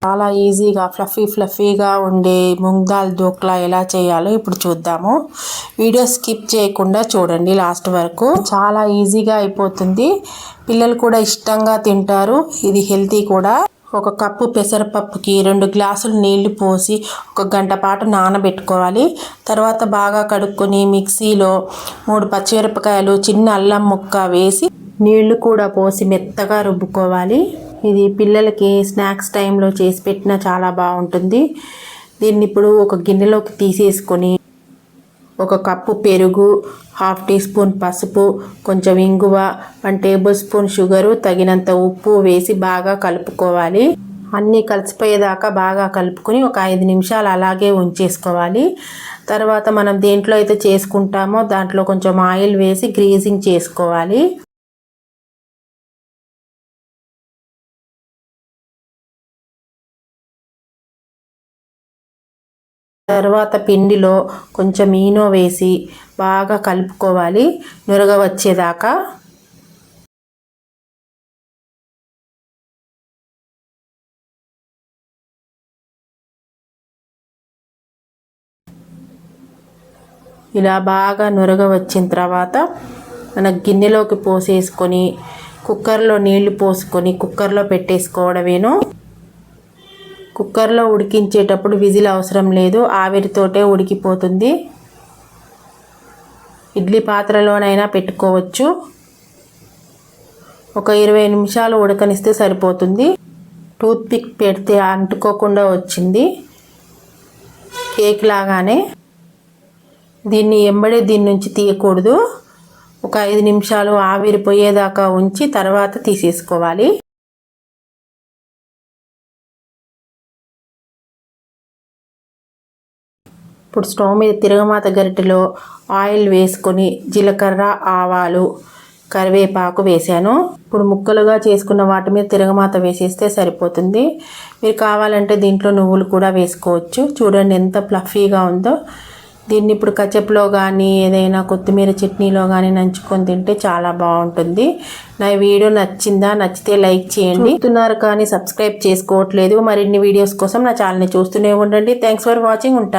చాలా ఈజీగా ఫ్లఫీగా ఉండే మూంగ్ దాల్ ధోక్లా ఎలా చేయాలో ఇప్పుడు చూద్దాము. వీడియో స్కిప్ చేయకుండా చూడండి లాస్ట్ వరకు. చాలా ఈజీగా అయిపోతుంది. పిల్లలు కూడా ఇష్టంగా తింటారు. ఇది హెల్తీ కూడా. ఒక కప్పు పెసరపప్పుకి 2 గ్లాసులు నీళ్లు పోసి 1 గంట పాటు నానబెట్టుకోవాలి. తర్వాత బాగా కడుక్కొని మిక్సీలో 3 పచ్చిమిరపకాయలు, చిన్న అల్లం ముక్క వేసి నీళ్లు కూడా పోసి మెత్తగా రుబ్బుకోవాలి. ఇది పిల్లలకి స్నాక్స్ టైంలో చేసి పెట్టినా చాలా బాగుంటుంది. దీన్ని ఇప్పుడు ఒక గిన్నెలోకి తీసేసుకొని 1 కప్పు పెరుగు, 1/2 టీ స్పూన్ పసుపు, కొంచెం ఇంగువ, 1 టేబుల్ స్పూన్ షుగరు, తగినంత ఉప్పు వేసి బాగా కలుపుకోవాలి. అన్నీ కలిసిపోయేదాకా బాగా కలుపుకొని ఒక 5 నిమిషాలు అలాగే ఉంచేసుకోవాలి. తర్వాత మనం దేంట్లో అయితే చేసుకుంటామో దాంట్లో కొంచెం ఆయిల్ వేసి గ్రీజింగ్ చేసుకోవాలి. తర్వాత పిండిలో కొంచెం ఈనో వేసి బాగా కలుపుకోవాలి నురగ వచ్చేదాకా. ఇలా బాగా నురగ వచ్చిన తర్వాత మన గిన్నెలోకి పోసేసుకొని కుక్కర్లో నీళ్లు పోసుకొని కుక్కర్లో పెట్టేసుకోవడమేను. కుక్కర్లో ఉడికించేటప్పుడు విజిల్ అవసరం లేదు, ఆవిరితోటే ఉడికిపోతుంది. ఇడ్లీ పాత్రలోనైనా పెట్టుకోవచ్చు. ఒక 20 నిమిషాలు ఉడకనిస్తే సరిపోతుంది. టూత్ పిక్ పెడితే అంటుకోకుండా వచ్చింది, కేక్ లాగానే. దీన్ని దీని నుంచి తీయకూడదు. ఒక 5 నిమిషాలు ఆవిరిపోయేదాకా ఉంచి తర్వాత తీసేసుకోవాలి. ఇప్పుడు స్టవ్ మీద తిరగమాత గరిటెలో ఆయిల్ వేసుకొని జీలకర్ర, ఆవాలు, కరివేపాకు వేసాను. ఇప్పుడు ముక్కలుగా చేసుకున్న వాటి మీద తిరగమాత వేసేస్తే సరిపోతుంది. మీరు కావాలంటే దీంట్లో నువ్వులు కూడా వేసుకోవచ్చు. చూడండి ఎంత ఫ్లఫీగా ఉందో. దీన్ని ఇప్పుడు కచప్లో కానీ ఏదైనా కొత్తిమీర చట్నీలో కానీ నంచుకొని తింటే చాలా బాగుంటుంది. నా వీడియో నచ్చిందా? నచ్చితే లైక్ చేయండి. చూస్తున్నారు కానీ సబ్స్క్రైబ్ చేసుకోవట్లేదు. మరిన్ని వీడియోస్ కోసం నా ఛానల్ని చూస్తూనే ఉండండి. Thanks for watching. ఉంటాం.